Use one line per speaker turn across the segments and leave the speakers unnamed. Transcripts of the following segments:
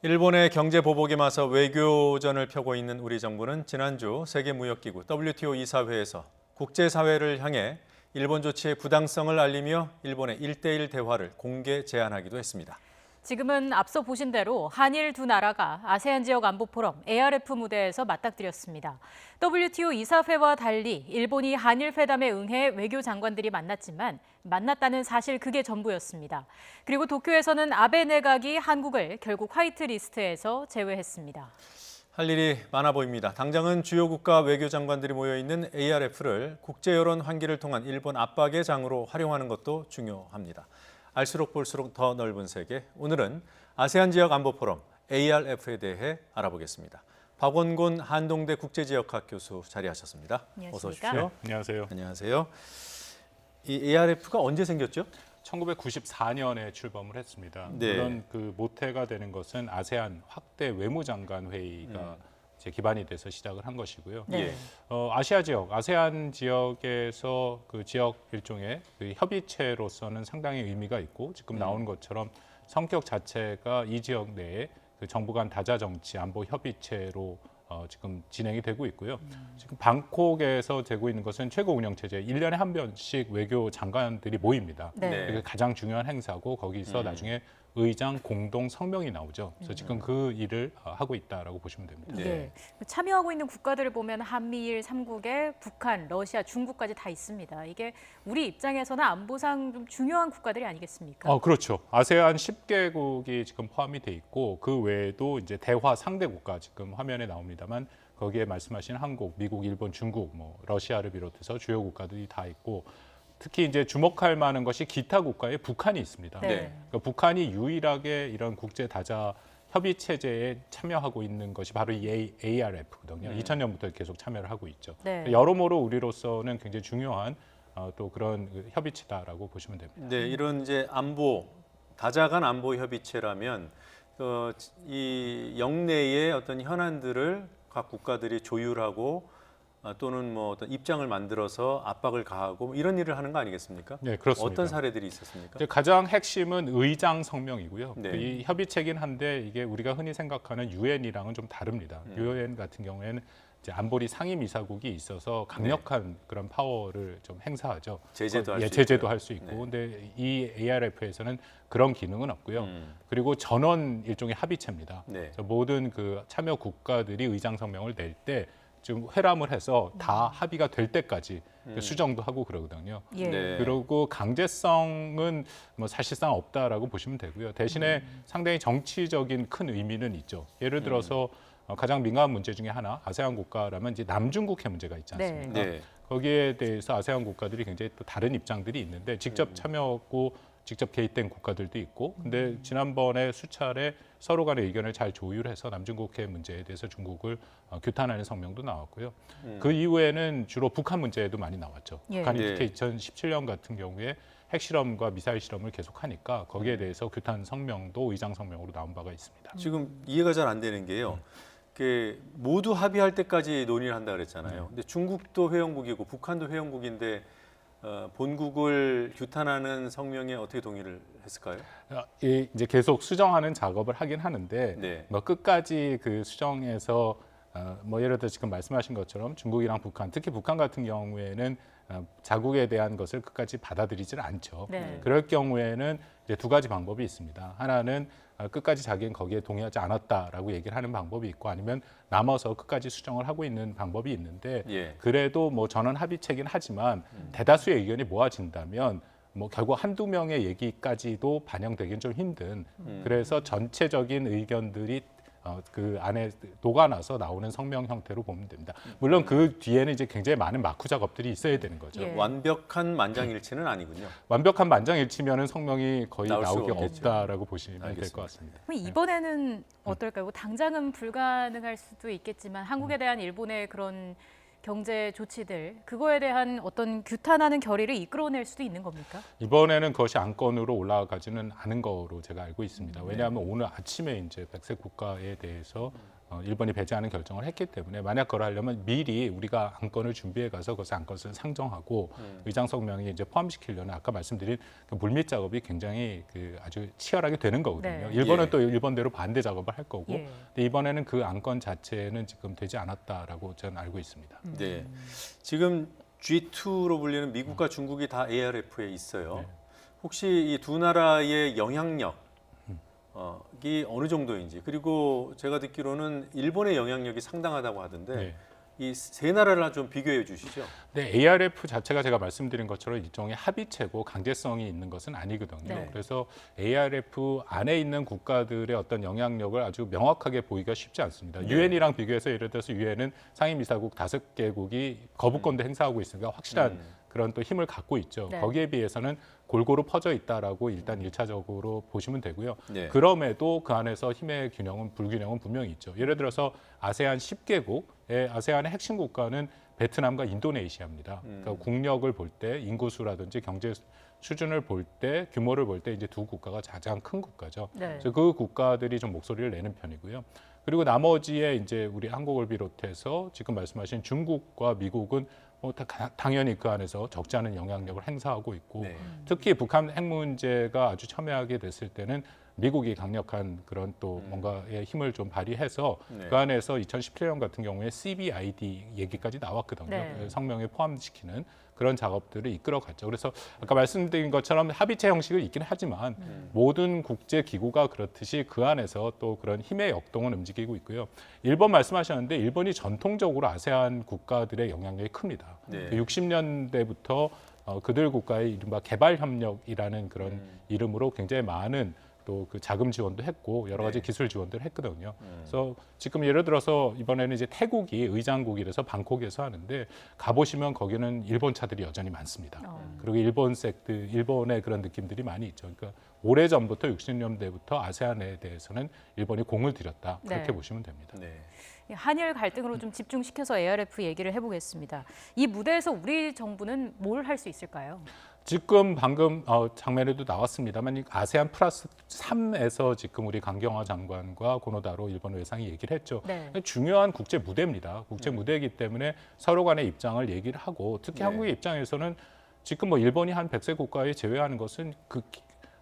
일본의 경제 보복에 맞서 외교전을 펴고 있는 우리 정부는 지난주 세계무역기구 WTO 이사회에서 국제사회를 향해 일본 조치의 부당성을 알리며 일본의 1대1 대화를 공개 제안하기도 했습니다.
지금은 앞서 보신 대로 한일 두 나라가 아세안 지역 안보 포럼 ARF 무대에서 맞닥뜨렸습니다. WTO 이사회와 달리 일본이 한일 회담에 응해 외교 장관들이 만났지만 만났다는 사실 그게 전부였습니다. 그리고 도쿄에서는 아베 내각이 한국을 결국 화이트리스트에서 제외했습니다.
할 일이 많아 보입니다. 당장은 주요 국가 외교장관들이 모여있는 ARF를 국제여론 환기를 통한 일본 압박의 장으로 활용하는 것도 중요합니다. 알수록 볼수록 더 넓은 세계, 오늘은 아세안 지역 안보 포럼 ARF에 대해 알아보겠습니다. 박원곤 한동대 국제지역학 교수 자리하셨습니다. 어서 오십시오.
안녕하세요.
안녕하세요. 이 ARF가 언제 생겼죠?
1994년에 출범을 했습니다.
네.
물론 그 모태가 되는 것은 아세안 확대 외무장관 회의가 이제 기반이 돼서 시작을 한 것이고요.
네.
아시아 지역, 아세안 지역에서 그 지역 일종의 그 협의체로서는 상당히 의미가 있고 지금 나온 것처럼 성격 자체가 이 지역 내에 그 정부 간 다자 정치 안보 협의체로 지금 진행이 되고 있고요. 지금 방콕에서 되고 있는 것은 최고 운영 체제 1년에 한 번씩 외교 장관들이 모입니다.
네.
이게 가장 중요한 행사고 거기서 나중에 의장 공동 성명이 나오죠. 그래서 지금 그 일을 하고 있다라고 보시면 됩니다.
네.
네. 참여하고 있는 국가들을 보면 한미일 3국에 북한, 러시아, 중국까지 다 있습니다. 이게 우리 입장에서는 안보상 좀 중요한 국가들이 아니겠습니까?
그렇죠. 아세안 10개국이 지금 포함이 돼 있고 그 외에도 이제 대화 상대 국가 지금 화면에 나옵니다만 거기에 말씀하신 한국, 미국, 일본, 중국, 뭐 러시아를 비롯해서 주요 국가들이 다 있고 특히 이제 주목할 만한 것이 기타 국가에 북한이 있습니다.
네.
그러니까 북한이 유일하게 이런 국제 다자 협의 체제에 참여하고 있는 것이 바로 이 ARF거든요. 2000년부터 계속 참여를 하고 있죠.
네.
여러모로 우리로서는 굉장히 중요한 또 그런 협의체다라고 보시면 됩니다.
네, 이런 이제 안보 다자간 안보 협의체라면 이 영내의 어떤 현안들을 각 국가들이 조율하고 또는 뭐 어떤 입장을 만들어서 압박을 가하고 이런 일을 하는 거 아니겠습니까?
네, 그렇습니다.
어떤 사례들이 있었습니까?
이제 가장 핵심은 의장 성명이고요.
네.
이 협의체긴 한데 이게 우리가 흔히 생각하는 유엔이랑은 좀 다릅니다. 유엔 같은 경우에는 이제 안보리 상임이사국이 있어서 강력한 그런 파워를 좀 행사하죠.
제재도 할 수
제재도
있고요.
할 수 있고.
네.
근데 이 ARF에서는 그런 기능은 없고요. 그리고 전원 일종의 합의체입니다.
네.
그래서 모든 그 참여 국가들이 의장 성명을 낼 때 지금 회람을 해서 다 합의가 될 때까지 수정도 하고 그러거든요.
예.
네.
그리고 강제성은 뭐 사실상 없다라고 보시면 되고요. 대신에 상당히 정치적인 큰 의미는 있죠. 예를 들어서 가장 민감한 문제 중에 하나, 아세안 국가라면 이제 남중국해 문제가 있지 않습니까?
네.
거기에 대해서 아세안 국가들이 굉장히 또 다른 입장들이 있는데 직접 참여하고 직접 개입된 국가들도 있고, 근데 지난번에 수차례 서로 간의 의견을 잘 조율해서 남중국해 문제에 대해서 중국을 규탄하는 성명도 나왔고요. 그 이후에는 주로 북한 문제에도 많이 나왔죠.
예.
북한이
예.
특히 2017년 같은 경우에 핵실험과 미사일 실험을 계속하니까 거기에 대해서 규탄 성명도 의장 성명으로 나온 바가 있습니다.
지금 이해가 잘 안 되는 게요. 그 모두 합의할 때까지 논의를 한다 그랬잖아요. 근데 중국도 회원국이고 북한도 회원국인데 본국을 규탄하는 성명에 어떻게 동의를 했을까요?
이제 계속 수정하는 작업을 하긴 하는데
네.
뭐 끝까지 그 수정에서 뭐 예를 들어 지금 말씀하신 것처럼 중국이랑 북한, 특히 북한 같은 경우에는 자국에 대한 것을 끝까지 받아들이질 않죠.
네.
그럴 경우에는 이제 두 가지 방법이 있습니다. 하나는 끝까지 자기는 거기에 동의하지 않았다라고 얘기를 하는 방법이 있고, 아니면 남아서 끝까지 수정을 하고 있는 방법이 있는데,
예.
그래도 뭐 전원 합의체긴 하지만 대다수의 의견이 모아진다면 뭐 결국 한두 명의 얘기까지도 반영되기는 좀 힘든, 그래서 전체적인 의견들이 그 안에 녹아나서 나오는 성명 형태로 보면 됩니다. 물론 그 뒤에는 이제 굉장히 많은 마쿠 작업들이 있어야 되는 거죠.
예.
완벽한 만장일치는 아니군요.
완벽한 만장일치면은 성명이 거의
나올 수가
나오기
없겠죠.
없다라고 보시면 될
알겠습니다.
것 같습니다.
그럼 이번에는 어떨까요? 당장은 불가능할 수도 있겠지만 한국에 대한 일본의 그런 경제 조치들, 그거에 대한 어떤 규탄하는 결의를 이끌어낼 수도 있는 겁니까?
이번에는 그것이 안건으로 올라가지는 않은 거로 제가 알고 있습니다. 왜냐하면 오늘 아침에 이제 백색 국가에 대해서 일본이 배제하는 결정을 했기 때문에 만약 그걸 하려면 미리 우리가 안건을 준비해 가서 그것을 안건을 상정하고 의장 성명에 이제 포함시키려는 아까 말씀드린 그 물밑 작업이 굉장히 그 아주 치열하게 되는 거거든요.
네.
일본은
예.
또 일본대로 반대 작업을 할 거고,
예.
근데 이번에는 그 안건 자체는 지금 되지 않았다라고 저는 알고 있습니다.
네. 지금 G2로 불리는 미국과 중국이 다 ARF에 있어요.
네.
혹시 이 두 나라의 영향력이 어느 정도인지, 그리고 제가 듣기로는 일본의 영향력이 상당하다고 하던데
네.
이 세 나라를 좀 비교해 주시죠.
네, ARF 자체가 제가 말씀드린 것처럼 일종의 합의체고 강제성이 있는 것은 아니거든요.
네.
그래서 ARF 안에 있는 국가들의 어떤 영향력을 아주 명확하게 보기가 쉽지 않습니다.
네.
유엔이랑 비교해서 예를 들어서 유엔은 상임이사국 5개국이 거부권도 행사하고 있으니까 확실한 그런 또 힘을 갖고 있죠.
네.
거기에 비해서는 골고루 퍼져 있다라고 일단 1차적으로 보시면 되고요.
네.
그럼에도 그 안에서 힘의 균형은 불균형은 분명히 있죠. 예를 들어서 아세안 10개국의 아세안의 핵심 국가는 베트남과 인도네시아입니다. 그러니까 국력을 볼 때 인구수라든지 경제 수준을 볼 때 규모를 볼 때 이제 두 국가가 가장 큰 국가죠.
네.
그래서 그 국가들이 좀 목소리를 내는 편이고요. 그리고 나머지에 이제 우리 한국을 비롯해서 지금 말씀하신 중국과 미국은 뭐 당연히 그 안에서 적지 않은 영향력을 행사하고 있고
네.
특히 북한 핵 문제가 아주 첨예하게 됐을 때는 미국이 강력한 그런 또 뭔가의 힘을 좀 발휘해서
네.
그 안에서 2017년 같은 경우에 CBID 얘기까지 나왔거든요.
네.
성명에 포함시키는 그런 작업들을 이끌어갔죠. 그래서 아까 말씀드린 것처럼 합의체 형식을 있긴 하지만 모든 국제 기구가 그렇듯이 그 안에서 또 그런 힘의 역동은 움직이고 있고요. 일본 말씀하셨는데 일본이 전통적으로 아세안 국가들의 영향력이 큽니다.
네.
60년대부터 그들 국가의 이른바 개발협력이라는 그런 이름으로 굉장히 많은 또 그 자금 지원도 했고 여러 가지
네.
기술 지원들을 했거든요. 그래서 지금 예를 들어서 이번에는 이제 태국이 의장국이라서 방콕에서 하는데 가보시면 거기는 일본 차들이 여전히 많습니다. 그리고 일본의 그런 느낌들이 많이 있죠. 그러니까 오래 전부터 60년대부터 아세안에 대해서는 일본이 공을 들였다 그렇게
네.
보시면 됩니다.
네.
한일 갈등으로 좀 집중시켜서 ARF 얘기를 해보겠습니다. 이 무대에서 우리 정부는 뭘 할 수 있을까요?
지금 방금 장면에도 나왔습니다만 이 아세안 플러스 3에서 지금 우리 강경화 장관과 고노다로 일본 외상이 얘기를 했죠.
네.
중요한 국제 무대입니다. 국제 무대이기 때문에 서로 간의 입장을 얘기를 하고 특히
네.
한국의 입장에서는 지금 뭐 일본이 한 100세 국가에 제외하는 것은 그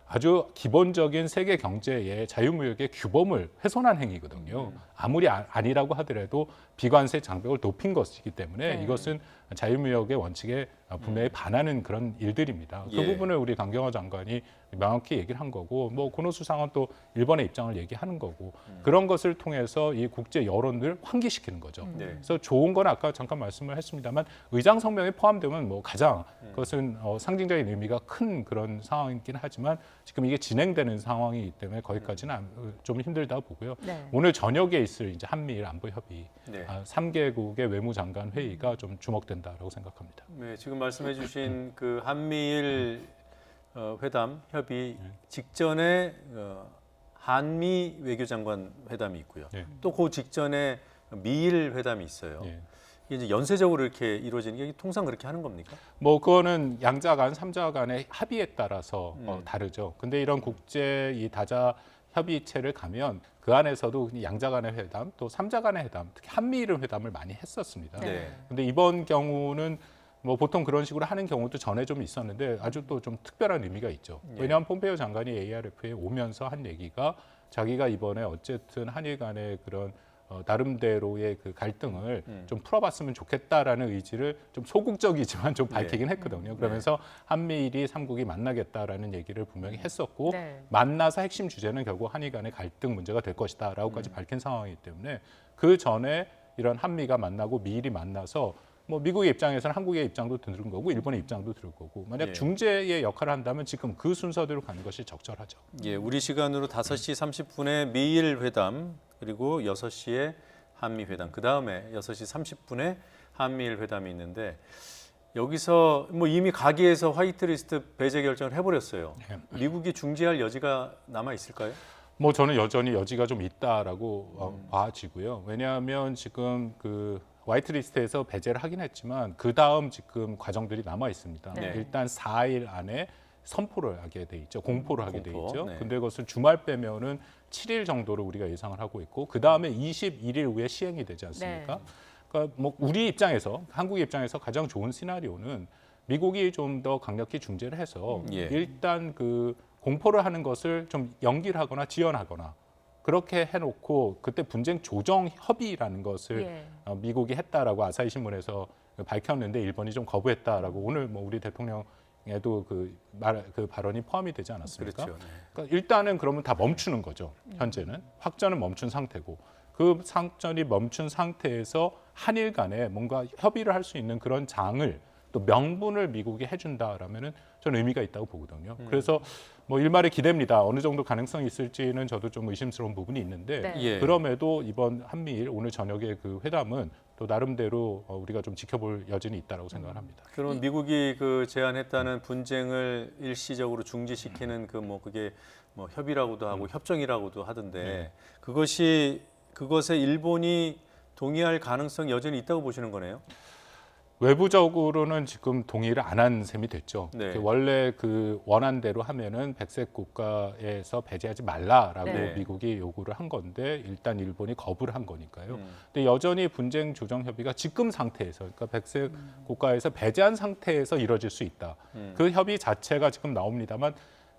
아주 기본적인 세계 경제의 자유무역의 규범을 훼손한 행위거든요. 아무리 아니라고 하더라도 비관세 장벽을 높인 것이기 때문에
네.
이것은 자유무역의 원칙에 분명히 반하는 그런 일들입니다. 그
예.
부분을 우리 강경화 장관이 명확히 얘기를 한 거고 뭐 고노 수상은 또 일본의 입장을 얘기하는 거고 그런 것을 통해서 이 국제 여론을 환기시키는 거죠.
네.
그래서 좋은 건 아까 잠깐 말씀을 했습니다만 의장 성명에 포함되면 뭐 가장 그것은 상징적인 의미가 큰 그런 상황이긴 하지만 지금 이게 진행되는 상황이기 때문에 거기까지는 좀 힘들다 보고요.
네.
오늘 저녁에 있을 이제 한미일 안보 협의
네.
3개국의 외무장관 회의가 좀 주목된다라고 생각합니다.
네, 지금 말씀해주신 그 한미일 회담 협의 직전에 한미 외교장관 회담이 있고요.
네.
또 그 직전에 미일 회담이 있어요.
예.
이게 이제 연쇄적으로 이렇게 이루어지는 게 통상 그렇게 하는 겁니까?
뭐 그거는 양자 간, 삼자 간의 합의에 따라서 다르죠. 근데 이런 국제 이 다자 협의체를 가면 그 안에서도 양자 간의 회담, 또 삼자 간의 회담, 특히 한미일 회담을 많이 했었습니다.
네.
근데 이번 경우는 뭐 보통 그런 식으로 하는 경우도 전에 좀 있었는데 아주 또 좀 특별한 의미가 있죠. 왜냐하면 폼페이오 장관이 ARF에 오면서 한 얘기가 자기가 이번에 어쨌든 한일 간의 그런 나름대로의 그 갈등을 좀 풀어봤으면 좋겠다라는 의지를 좀 소극적이지만 좀 밝히긴 했거든요. 그러면서 한미일이 3국이 만나겠다라는 얘기를 분명히 했었고
네.
만나서 핵심 주제는 결국 한일 간의 갈등 문제가 될 것이다라고까지 밝힌 상황이기 때문에 그 전에 이런 한미가 만나고 미일이 만나서 뭐 미국의 입장에서는 한국의 입장도 들은 거고 일본의 입장도 들을 거고 만약
예.
중재의 역할을 한다면 지금 그 순서대로 가는 것이 적절하죠.
예, 우리 시간으로 5시 30분에 미일 회담 그리고 6시에 한미 회담, 그 다음에 6시 30분에 한미일 회담이 있는데 여기서 뭐 이미 가기에서 화이트리스트 배제 결정을 해버렸어요. 미국이 중재할 여지가 남아 있을까요?
뭐 저는 여전히 여지가 좀 있다라고 봐지고요. 왜냐하면 지금 그 화이트리스트에서 배제를 하긴 했지만 그 다음 지금 과정들이 남아 있습니다.
네.
일단 4일 안에 선포를 하게 돼 있죠. 공포를 하게 돼
공포,
있죠.
네.
근데 그것을 주말 빼면은 7일 정도를 우리가 예상을 하고 있고 그 다음에 21일 후에 시행이 되지 않습니까?
네.
그러니까 뭐 우리 입장에서 한국 입장에서 가장 좋은 시나리오는 미국이 좀 더 강력히 중재를 해서
예.
일단 그 공포를 하는 것을 좀 연기를 하거나 지연하거나 그렇게 해놓고 그때 분쟁 조정 협의라는 것을
예.
미국이 했다라고 아사히 신문에서 밝혔는데 일본이 좀 거부했다라고 오늘 뭐 우리 대통령에도 그 발언이 포함이 되지 않았습니까?
그렇죠. 네.
그러니까 일단은 그러면 다 멈추는 거죠. 현재는 확전은 멈춘 상태고 그 상전이 멈춘 상태에서 한일 간에 뭔가 협의를 할 수 있는 그런 장을 또 명분을 미국이 해준다라면은 저는 의미가 있다고 보거든요. 그래서 뭐 일말의 기대입니다. 어느 정도 가능성이 있을지는 저도 좀 의심스러운 부분이 있는데
네.
예.
그럼에도 이번 한미일 오늘 저녁에 그 회담은 또 나름대로 우리가 좀 지켜볼 여지는 있다라고 생각을 합니다.
그럼 미국이 그 제안했다는 분쟁을 일시적으로 중지시키는 그 뭐 그게 뭐 협의라고도 하고 협정이라고도 하던데
네.
그것에 일본이 동의할 가능성이 여전히 있다고 보시는 거네요.
외부적으로는 지금 동의를 안 한 셈이 됐죠.
네.
원래 그 원한 대로 하면은 백색 국가에서 배제하지 말라라고
네.
미국이 요구를 한 건데 일단 일본이 거부를 한 거니까요. 근데 여전히 분쟁 조정 협의가 지금 상태에서 그러니까 백색 국가에서 배제한 상태에서 이뤄질 수 있다. 그 협의 자체가 지금 나옵니다만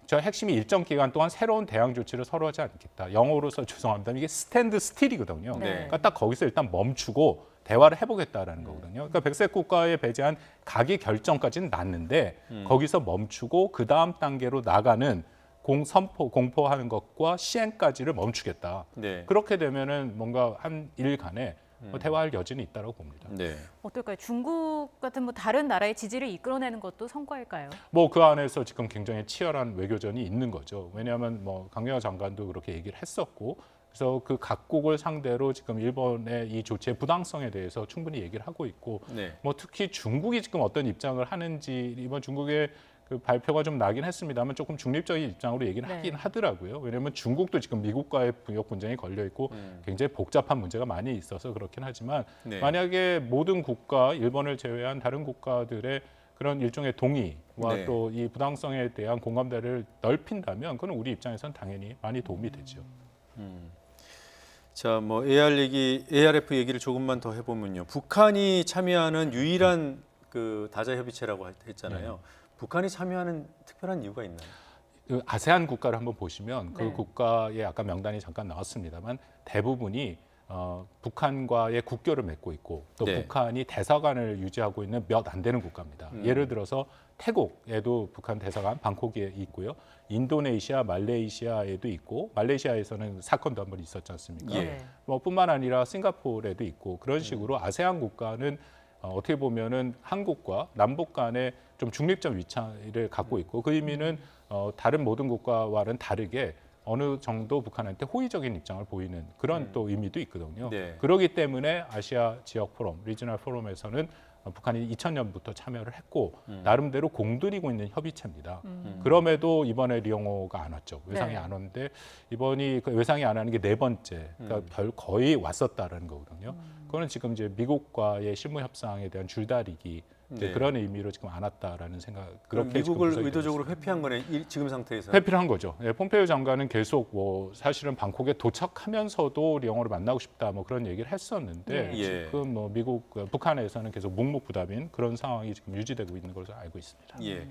저 핵심이 일정 기간 동안 새로운 대항 조치를 서로 하지 않겠다. 영어로서 죄송합니다. 이게 스탠드 스틸이거든요.
네.
그러니까 딱 거기서 일단 멈추고 대화를 해보겠다라는 거거든요. 그러니까 백색 국가에 배제한 가기 결정까지는 났는데 거기서 멈추고 그 다음 단계로 나가는 공포하는 것과 시행까지를 멈추겠다.
네.
그렇게 되면은 뭔가 한 일 간에 대화할 여지는 있다고 봅니다.
네.
어떨까요? 중국 같은 뭐 다른 나라의 지지를 이끌어내는 것도 성과일까요?
뭐 그 안에서 지금 굉장히 치열한 외교전이 있는 거죠. 왜냐하면 뭐 강경화 장관도 그렇게 얘기를 했었고, 그래서 그 각국을 상대로 지금 일본의 이 조치의 부당성에 대해서 충분히 얘기를 하고 있고,
네.
뭐 특히 중국이 지금 어떤 입장을 하는지 이번 중국의 그 발표가 좀 나긴 했습니다만 조금 중립적인 입장으로 얘기를
네.
하긴 하더라고요. 왜냐하면 중국도 지금 미국과의 무역 분쟁이 걸려 있고 굉장히 복잡한 문제가 많이 있어서 그렇긴 하지만
네.
만약에 모든 국가, 일본을 제외한 다른 국가들의 그런 일종의 동의와
네.
또 이 부당성에 대한 공감대를 넓힌다면 그건 우리 입장에선 당연히 많이 도움이 되죠.
자, 뭐 ARF 얘기를 조금만 더 해보면요. 북한이 참여하는 유일한 그 다자 협의체라고 했잖아요. 북한이 참여하는 특별한 이유가 있나요?
그 아세안 국가를 한번 보시면 그
네.
국가의 아까 명단이 잠깐 나왔습니다만 대부분이 북한과의 국교를 맺고 있고 또
네.
북한이 대사관을 유지하고 있는 몇 안 되는 국가입니다. 예를 들어서 태국에도 북한 대사관 방콕에 있고요. 인도네시아, 말레이시아에도 있고 말레이시아에서는 사건도 한번 있었지 않습니까?
예.
네.
뭐 뿐만 아니라 싱가포르에도 있고 그런 식으로 아세안 국가는 어떻게 보면은 한국과 남북 간에 좀 중립적 위치를 갖고 있고 그 의미는 다른 모든 국가와는 다르게 어느 정도 북한한테 호의적인 입장을 보이는 그런 또 의미도 있거든요.
네.
그렇기 때문에 아시아 지역 포럼, 리지널 포럼에서는 북한이 2000년부터 참여를 했고 나름대로 공들이고 있는 협의체입니다. 그럼에도 이번에 리용호가 안 왔죠. 외상이
네.
안 왔는데 이번이 그 외상이 안 하는 게 네 번째. 그러니까 거의 왔었다라는 거거든요. 그거는 지금 이제 미국과의 실무 협상에 대한 줄다리기 이제
네.
그런 의미로 지금 안 왔다라는 생각.
그럼
그렇게 지금
미국을
분석이 되고
의도적으로 회피한 거네. 지금 상태에서.
회피를 한 거죠. 예, 폼페이오 장관은 계속 뭐 사실은 방콕에 도착하면서도 리용호를 만나고 싶다 뭐 그런 얘기를 했었는데
네. 예.
지금 뭐 북한에서는 계속 묵묵부답인 그런 상황이 지금 유지되고 있는 것으로 알고 있습니다.
예.